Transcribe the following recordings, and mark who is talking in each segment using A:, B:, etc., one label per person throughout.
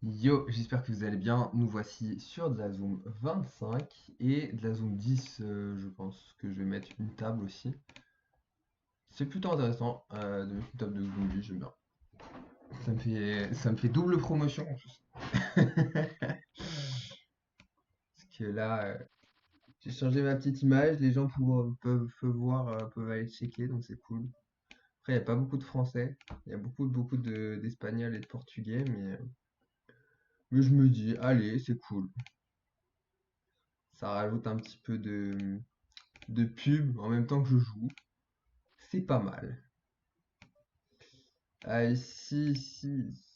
A: Yo, j'espère que vous allez bien. Nous voici sur de la zone 25 et de la zone 10, je pense que je vais mettre une table aussi. C'est plutôt intéressant de mettre une table de zone 10, j'aime bien. Ça me fait double promotion en plus. Parce que là, j'ai changé ma petite image, les gens peuvent voir, peuvent aller checker, donc c'est cool. Après, il n'y a pas beaucoup de français, il y a beaucoup d'espagnol et de portugais, mais je me dis, allez, c'est cool. Ça rajoute un petit peu de pub en même temps que je joue. C'est pas mal. Ah, ici,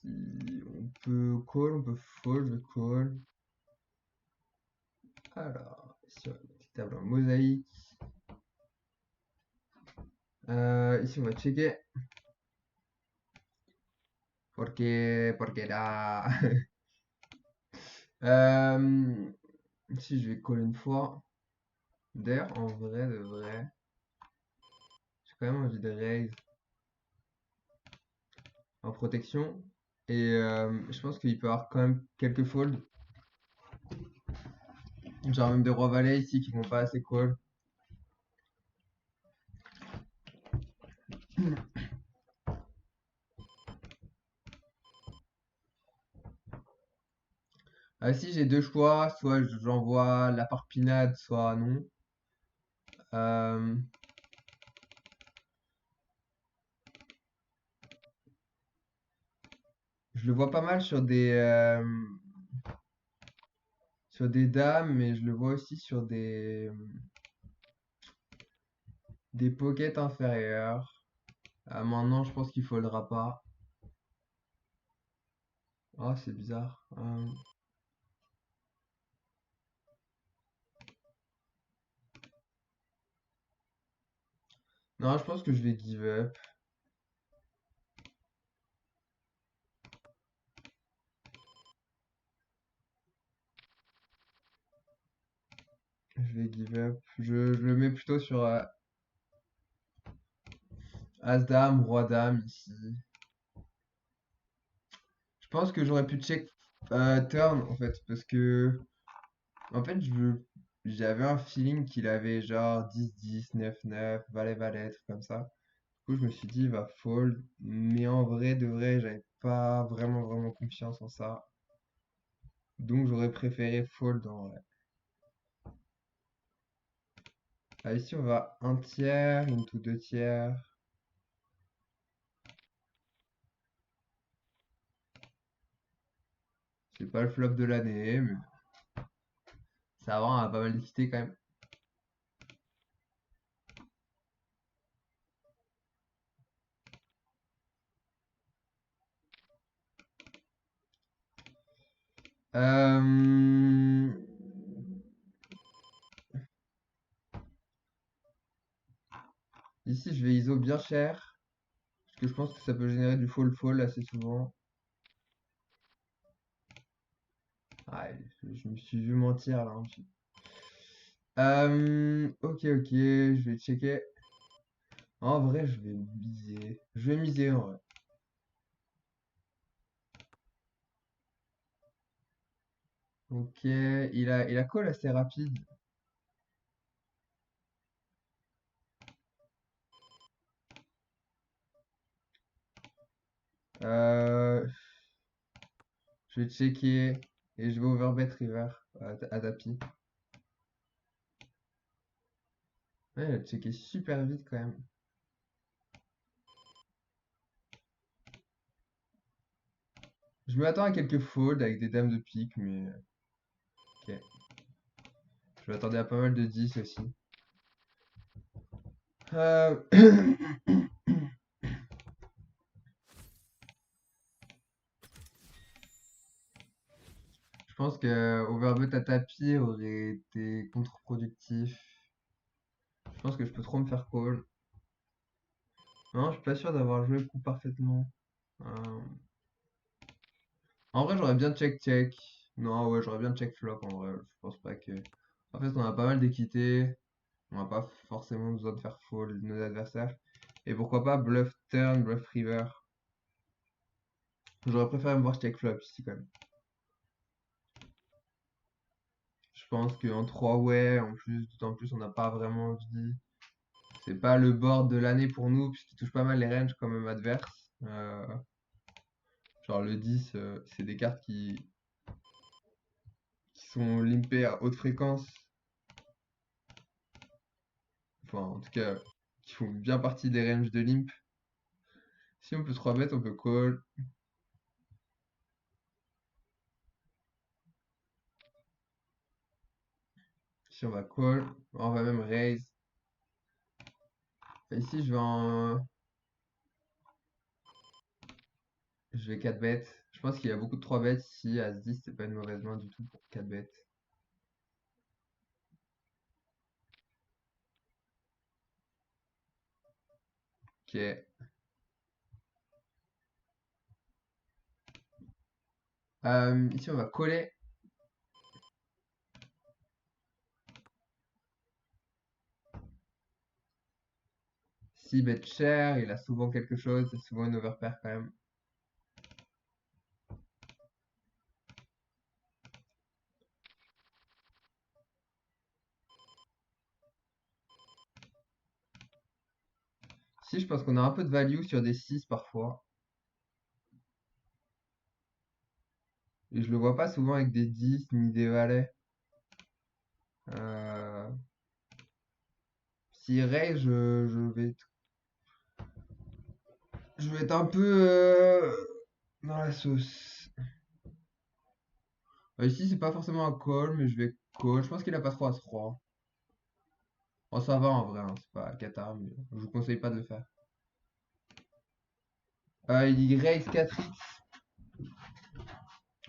A: on peut call, on peut fold, je call. Alors, ici, on a une petite table en mosaïque. Ici, on va checker. Porque là. Ici, je vais call une fois. D'ailleurs, en vrai, de vrai, j'ai quand même envie de raise en protection. Et je pense qu'il peut y avoir quand même quelques folds. Genre même des rois valets ici qui vont pas assez call. Ah, si j'ai deux choix, soit j'envoie la parpinade, soit non. Euh, je le vois pas mal sur des dames, mais je le vois aussi sur des pockets inférieurs. Maintenant, je pense qu'il faudra pas. Oh, c'est bizarre. Non, je pense que je vais give up. Je vais give up. Je le mets plutôt sur As-Dame, Roi-Dame ici. Je pense que j'aurais pu check turn en fait, parce que en fait, j'avais un feeling qu'il avait genre 10-10, 9-9, valet-valet, truc comme ça. Du coup, je me suis dit, il va fold. Mais en vrai, de vrai, j'avais pas vraiment confiance en ça. Donc, j'aurais préféré fold en vrai. Ah, ici, on va un tiers, into deux tiers. C'est pas le flop de l'année, mais ça va, on a pas mal d'équité quand même. Euh, Ici, je vais ISO bien cher. Parce que je pense que ça peut générer du fall-fall assez souvent. Ah, je me suis vu mentir là un petit peu. Ok, je vais checker. En vrai, je vais miser. Je vais miser en vrai. Ok, il a call assez rapide. Euh, je vais checker et je vais overbet river à tapis. Ouais, il a checké super vite quand même. Je m'attends à quelques folds avec des dames de pique, mais ok. Je m'attendais à pas mal de 10 aussi. Euh, Je pense que overbet à tapis aurait été contre-productif. Je pense que je peux trop me faire call. Non, je suis pas sûr d'avoir joué le coup parfaitement. Euh, En vrai, j'aurais bien check-check. Non, ouais, j'aurais bien check-flop en vrai. Je pense pas que. En fait, on a pas mal d'équité. On n'a pas forcément besoin de faire fold nos adversaires. Et pourquoi pas bluff turn, bluff river. J'aurais préféré me voir check-flop ici quand même. pense qu'en 3 ouais, en plus, d'autant plus on n'a pas vraiment envie. C'est pas le board de l'année pour nous, puisqu'il touche pas mal les ranges quand même adverses. Genre le 10, c'est des cartes qui sont limpées à haute fréquence. Enfin, en tout cas, qui font bien partie des ranges de limp. Si on peut 3 bet, on peut call. Si on va call, on va même raise. Ici, je vais 4 bêtes. Je pense qu'il y a beaucoup de 3 bêtes ici. As-10, c'est pas une mauvaise main du tout pour 4 bêtes. Ok. Ici, on va coller. Si bet cher, il a souvent quelque chose. C'est souvent une overpair quand même. Si, je pense qu'on a un peu de value sur des 6 parfois. Et je le vois pas souvent avec des 10 ni des valets. Euh, S'il raise, je vais être un peu dans la sauce. Ici, c'est pas forcément un call, mais je vais call. Je pense qu'il a pas trop à 3. Oh, ça va en vrai, hein, c'est pas cata, mais je vous conseille pas de le faire. Il raise 4x.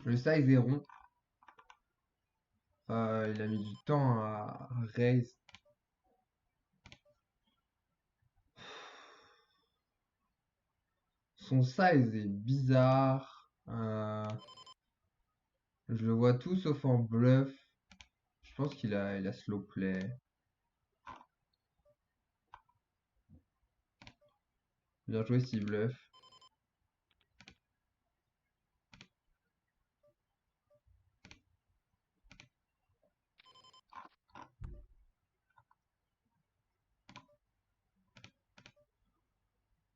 A: Le size est rond. Il a mis du temps à raise. Son size est bizarre. Je le vois tout sauf en bluff. Je pense qu'il a slow play. Bien joué s'il bluff.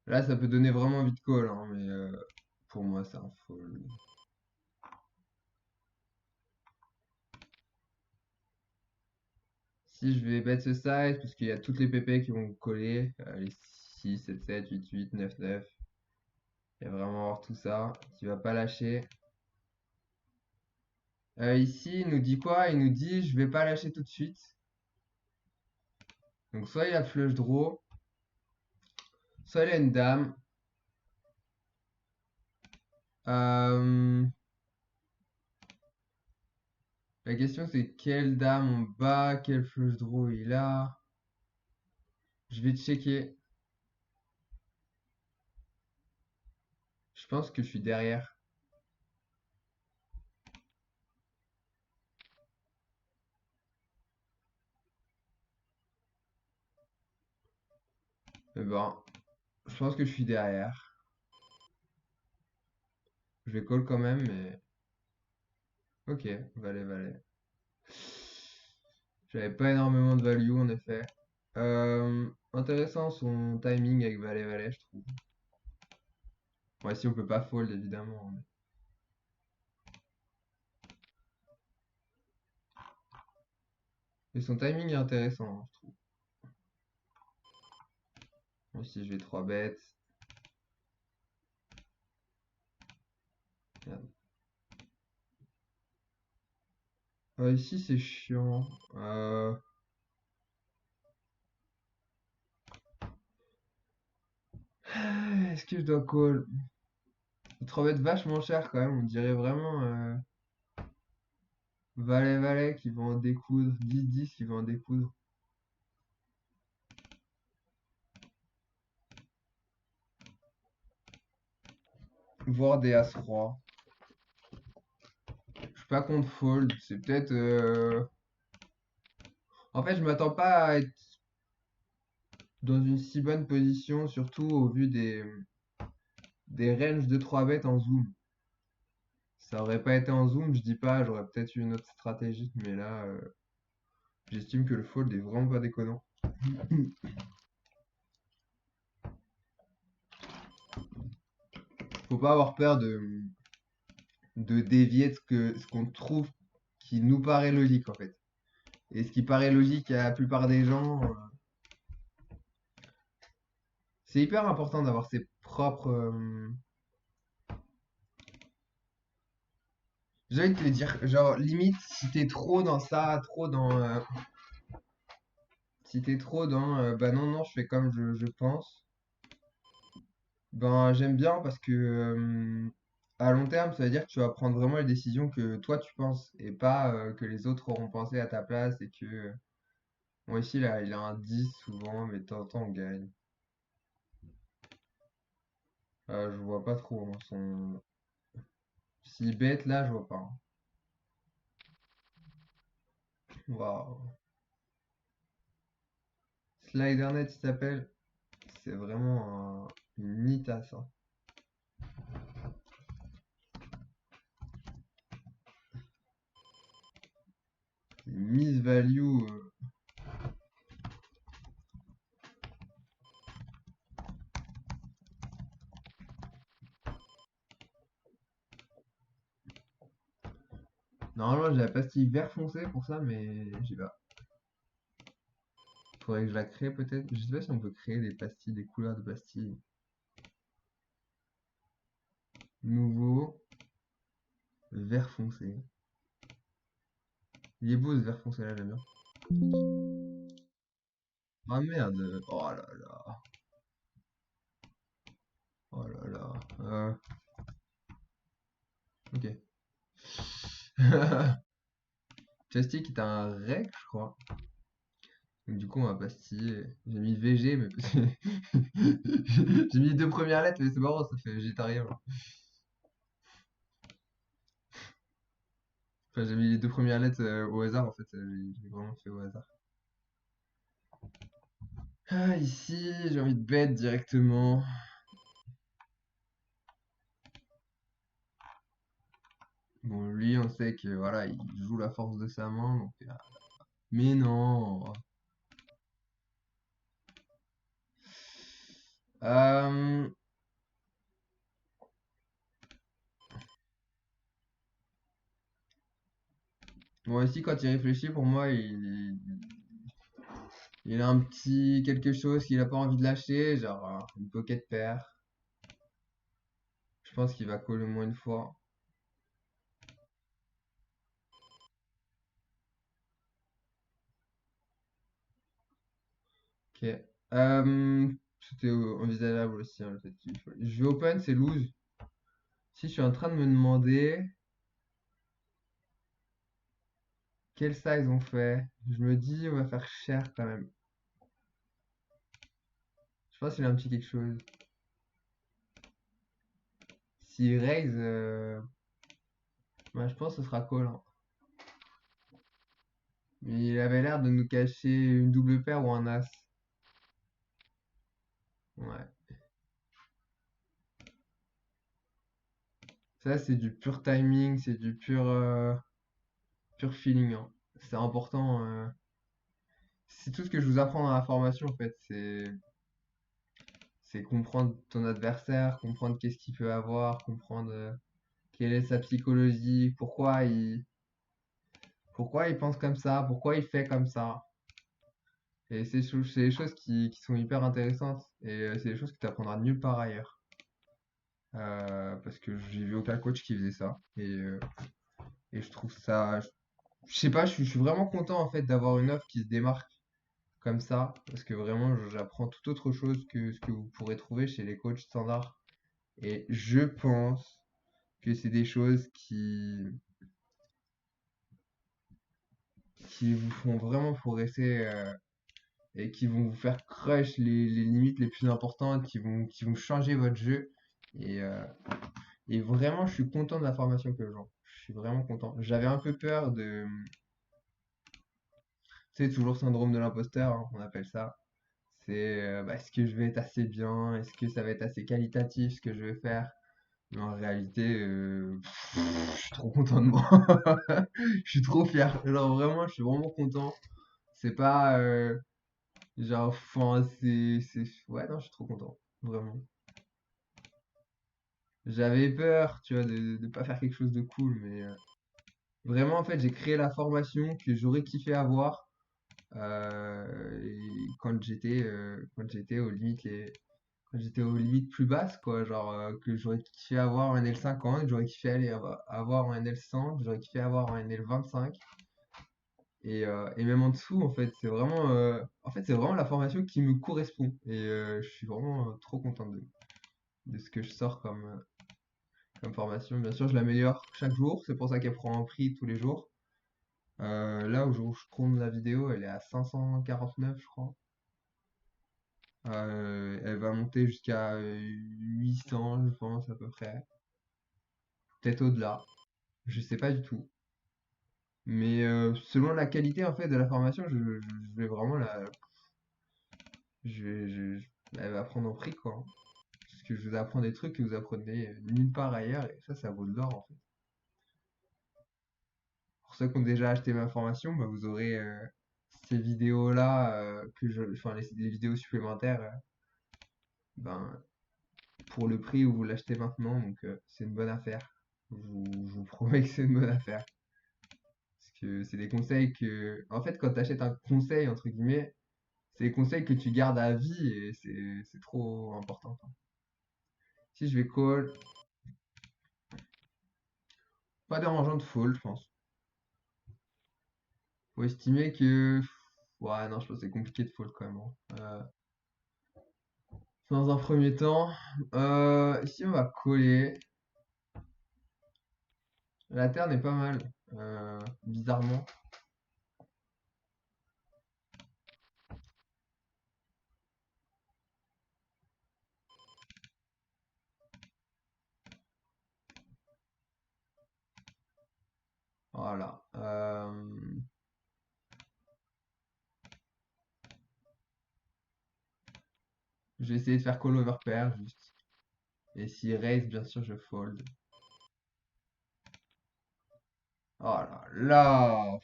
A: Là, ça peut donner vraiment envie de call, hein, mais pour moi, c'est un fold. Si je vais bet ce size, puisqu'il y a toutes les PP qui vont coller, les 6, 7, 7, 8, 8, 9, 9. Il va vraiment avoir tout ça. Tu vas pas lâcher. Ici, il nous dit quoi? Il nous dit je vais pas lâcher tout de suite. Donc soit il a flush draw, soit il a une dame. Euh, La question c'est quelle dame on bat, quel flush draw il a. Je vais checker. Je pense que je suis derrière. Eh ben, je pense que je suis derrière. Je vais call quand même, mais... Ok, valet, valet. J'avais pas énormément de value en effet. Intéressant son timing avec valet, valet, je trouve. Bon, ici on peut pas fold évidemment. Mais son timing est intéressant, hein, je trouve. Bon, ici je vais 3 bêtes. Merde. Ici c'est chiant. Est-ce que je dois call? 3 bêtes vachement cher quand même, on dirait vraiment valet valet qui va en découdre, 10-10 qui va en découdre. Voire des As-Roi. Je suis pas contre fold, c'est peut-être... En fait, je m'attends pas à être dans une si bonne position, surtout au vu des ranges de 3 bêtes en zoom. Ça aurait pas été en zoom, je dis pas, j'aurais peut-être eu une autre stratégie, mais là, J'estime que le fold est vraiment pas déconnant. Faut pas avoir peur de dévier de ce qu'on trouve qui nous paraît logique en fait. Et ce qui paraît logique à la plupart des gens, c'est hyper important d'avoir ses propres. J'ai envie de te dire, genre, limite, si t'es trop dans ça, trop dans. Si t'es trop dans. Bah non, non, je fais comme je pense. Ben, j'aime bien parce que. À long terme, ça veut dire que tu vas prendre vraiment les décisions que toi tu penses et pas que les autres auront pensé à ta place et que. Moi ici, là, il a un 10 souvent, mais de temps en temps on gagne. Je vois pas trop hein, son. S'il bête là, je vois pas, hein. Waouh. Slidernet, il s'appelle. C'est vraiment une nitasse, hein. Miss value. Normalement, j'ai la pastille vert foncé pour ça, mais j'ai pas. Faudrait que je la crée peut-être. Je sais pas si on peut créer des pastilles, des couleurs de pastilles. Nouveau, vert foncé. Il est beau ce vert foncé là, j'aime bien. Ah merde. Oh là là. Oh là là. Ok. Plastique est un rec, je crois. Donc, du coup, on va pastiller. J'ai mis VG, mais j'ai mis les deux premières lettres, mais c'est marrant, ça fait végétarien. Enfin, j'ai mis les deux premières lettres au hasard, en fait. J'ai vraiment fait au hasard. Ah, ici, j'ai envie de bet directement. Bon, lui, on sait que voilà, il joue la force de sa main, donc. Mais non. Euh, Bon, ici, quand il réfléchit, pour moi, il a un petit quelque chose qu'il a pas envie de lâcher, genre une pocket pair. Je pense qu'il va call au moins une fois. Ok. C'était envisageable aussi, hein, le fait je vais open, c'est lose. Si je suis en train de me demander quel size on fait, je me dis on va faire cher quand même. Je pense qu'il a un petit quelque chose. S'il raise, bah, je pense que ce sera call, hein. Mais il avait l'air de nous cacher une double paire ou un as. Ouais. Ça, c'est du pur timing, c'est du pur feeling, hein. C'est important. C'est tout ce que je vous apprends dans la formation, en fait. C'est comprendre ton adversaire, comprendre qu'est-ce qu'il peut avoir, comprendre quelle est sa psychologie, pourquoi il pense comme ça, pourquoi il fait comme ça. Et c'est des choses qui sont hyper intéressantes. Et c'est des choses que tu apprendras nulle part ailleurs. Parce que j'ai vu aucun coach qui faisait ça. Et je trouve ça. Je sais pas, je suis vraiment content en fait d'avoir une offre qui se démarque comme ça. Parce que vraiment, j'apprends tout autre chose que ce que vous pourrez trouver chez les coachs standards. Et je pense que c'est des choses qui vous font vraiment progresser et qui vont vous faire crush les limites les plus importantes, qui vont changer votre jeu. Et, euh, et vraiment, je suis content de la formation que j'en. Je suis vraiment content. J'avais un peu peur de. Tu sais, toujours syndrome de l'imposteur, hein, on appelle ça. C'est bah, est-ce que je vais être assez bien? Est-ce que ça va être assez qualitatif ce que je vais faire? Mais en réalité, je suis trop content de moi. Je suis trop fier. Alors vraiment, je suis vraiment content. C'est pas genre, enfin, ouais, non, je suis trop content, vraiment. J'avais peur, tu vois, de pas faire quelque chose de cool, mais vraiment, en fait, j'ai créé la formation que j'aurais kiffé avoir et quand j'étais aux limites quand j'étais aux limites plus basses, quoi, genre que j'aurais kiffé avoir en NL50, que j'aurais kiffé avoir en NL100, que j'aurais kiffé avoir en NL25 et même en dessous, en fait, c'est vraiment la formation qui me correspond et je suis vraiment trop content de ce que je sors comme formation. Bien sûr, je l'améliore chaque jour, c'est pour ça qu'elle prend un prix tous les jours. Là, au jour où je tourne la vidéo, elle est à 549, je crois. Elle va monter jusqu'à 800, je pense, à peu près. Peut-être au-delà. Je sais pas du tout. Mais selon la qualité, en fait, de la formation, je vais vraiment elle va prendre en prix, quoi, hein. Parce que je vous apprends des trucs que vous apprenez nulle part ailleurs, et ça vaut de l'or, en fait. Pour ceux qui ont déjà acheté ma formation, bah, vous aurez ces vidéos-là, enfin, les vidéos supplémentaires, ben, pour le prix où vous l'achetez maintenant, donc c'est une bonne affaire. Je vous promets que c'est une bonne affaire. Parce que c'est des conseils que, en fait, quand tu achètes un conseil, entre guillemets, c'est des conseils que tu gardes à vie et c'est trop important, quoi. Si je vais call, pas dérangeant de fold, je pense. Faut estimer que, ouais, non, je pense que c'est compliqué de fold quand même, hein. Dans un premier temps, ici on va coller. La Terre n'est pas mal, bizarrement. Voilà. Je vais essayer de faire call over pair juste. Et s'il raise, bien sûr, je fold. Oh là là!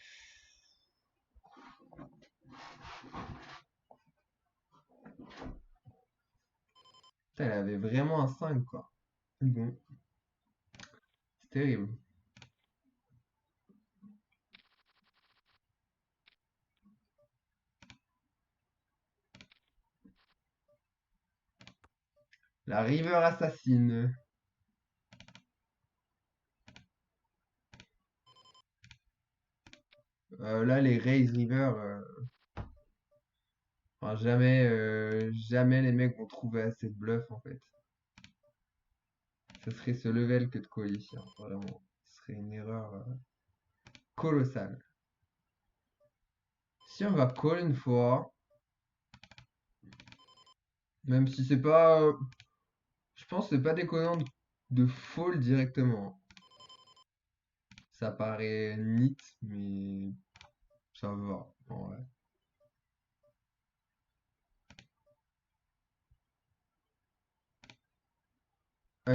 A: Putain, elle avait vraiment un 5 quoi. Bon, c'est terrible. La river assassine. Là, les raise river, enfin, jamais les mecs vont trouver assez de bluff en fait. Ce serait ce level que de call ici, hein, vraiment. Ce serait une erreur colossale. Si on va call une fois, même si c'est pas, je pense que c'est pas déconnant de fold directement. Ça paraît neat, mais ça va. En vrai.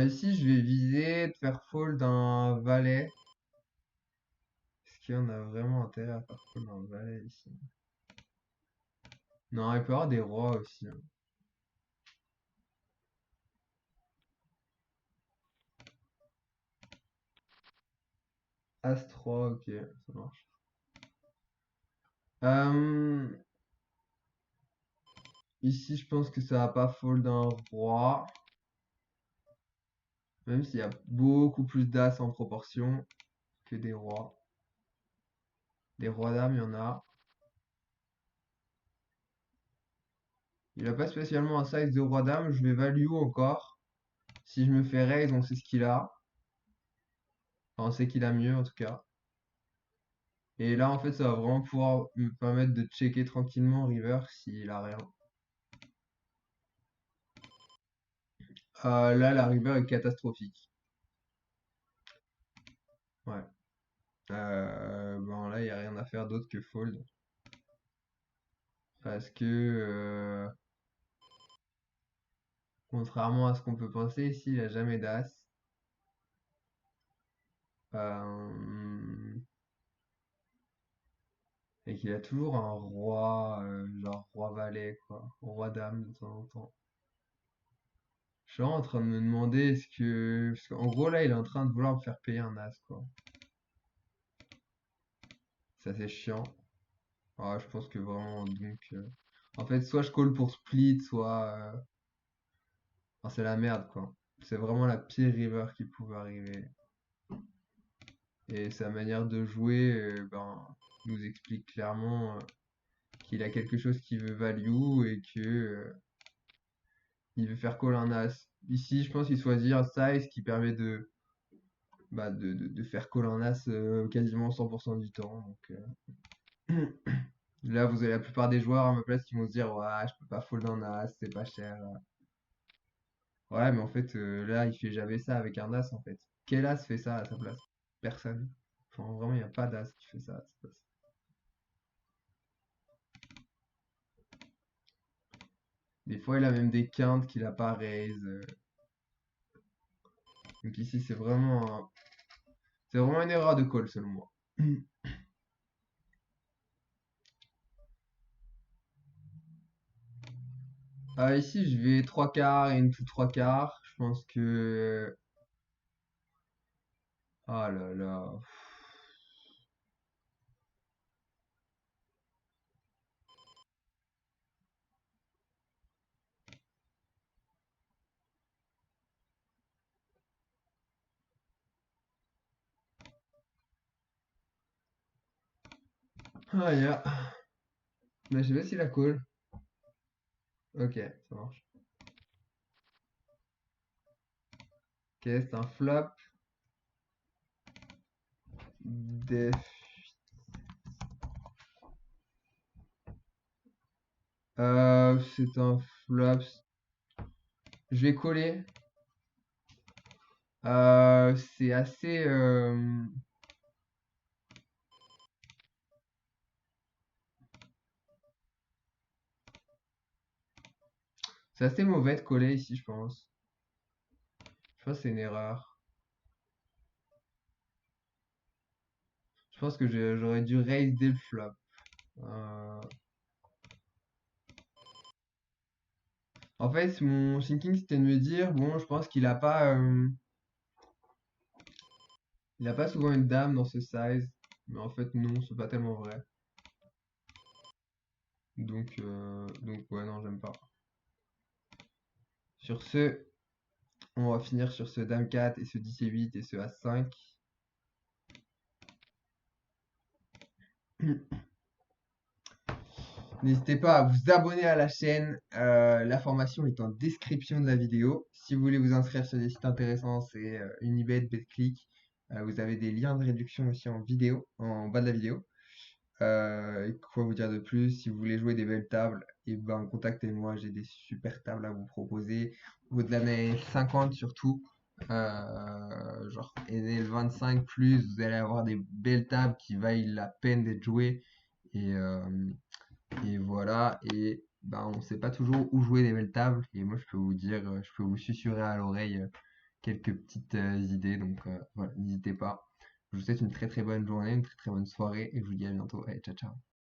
A: Ici, je vais viser de faire fold un valet. Est-ce qu'on a vraiment intérêt à faire fold un valet ici? Non, il peut y avoir des rois aussi, hein. As-3, ok, ça marche. Euh, Ici, je pense que ça va pas fold un roi. Même s'il y a beaucoup plus d'as en proportion que des rois. Des rois dames, il y en a. Il a pas spécialement un size de roi dame, je vais value encore. Si je me fais raise, on sait ce qu'il a. Enfin, on sait qu'il a mieux en tout cas. Et là, en fait, ça va vraiment pouvoir me permettre de checker tranquillement river s'il a rien. Là, la river est catastrophique. Ouais. Bon, là, il n'y a rien à faire d'autre que fold. Parce que, contrairement à ce qu'on peut penser, ici, il a jamais d'as. Euh, Et qu'il a toujours un roi, genre roi valet, quoi. Roi dame de temps en temps. Je suis vraiment en train de me demander est-ce que. Parce qu'en gros, là, il est en train de vouloir me faire payer un as, quoi. Ça, c'est chiant. Ah, je pense que vraiment, donc. En fait, soit je call pour split, soit. Enfin, c'est la merde, quoi. C'est vraiment la pire river qui pouvait arriver. Et sa manière de jouer, nous explique clairement qu'il a quelque chose qui veut value et que il veut faire call un as. Ici, je pense qu'il choisit un size qui permet de faire call un as quasiment 100% du temps. Là, vous avez la plupart des joueurs à ma place qui vont se dire, ouais, je peux pas fold un as, c'est pas cher. Ouais, mais en fait, là, il fait jamais ça avec un as, en fait. Quel as fait ça à sa place? Personne. Enfin, vraiment, il n'y a pas d'as qui fait ça à sa place. Des fois, il a même des quintes qu'il a pas raise. Donc ici, c'est vraiment une erreur de call, selon moi. Ici, je vais 3 quarts et une tout 3 quarts. Je pense que... Ah là là. Ah, ya. Mais je sais pas s'il a call. Ok, ça marche. Ok, c'est un flop. Def. C'est un flop. Je vais coller. C'est assez... C'est assez mauvais de coller ici, je pense. Je pense que c'est une erreur. Je pense que j'aurais dû raise dès le flop. Euh, En fait, mon thinking c'était de me dire, bon, je pense il a pas souvent une dame dans ce size. Mais en fait, non, c'est pas tellement vrai. Donc ouais, non, j'aime pas. Sur ce, on va finir sur ce dame 4 et ce 10 et 8 et ce as 5. N'hésitez pas à vous abonner à la chaîne. L'information est en description de la vidéo. Si vous voulez vous inscrire sur des sites intéressants, c'est Unibet, BetClick. Vous avez des liens de réduction aussi en vidéo, en bas de la vidéo. Et quoi vous dire de plus? Si vous voulez jouer des belles tables, et ben contactez-moi, j'ai des super tables à vous proposer. Au-delà de l'année 50 surtout. Genre, et dès le 25 plus, vous allez avoir des belles tables qui valent la peine d'être jouées. Et, euh, et voilà, et ben, on sait pas toujours où jouer les belles tables. Et moi, je peux vous dire, je peux vous susurrer à l'oreille quelques petites idées. Donc voilà, n'hésitez pas. Je vous souhaite une très très bonne journée, une très très bonne soirée et je vous dis à bientôt. Allez, ciao ciao.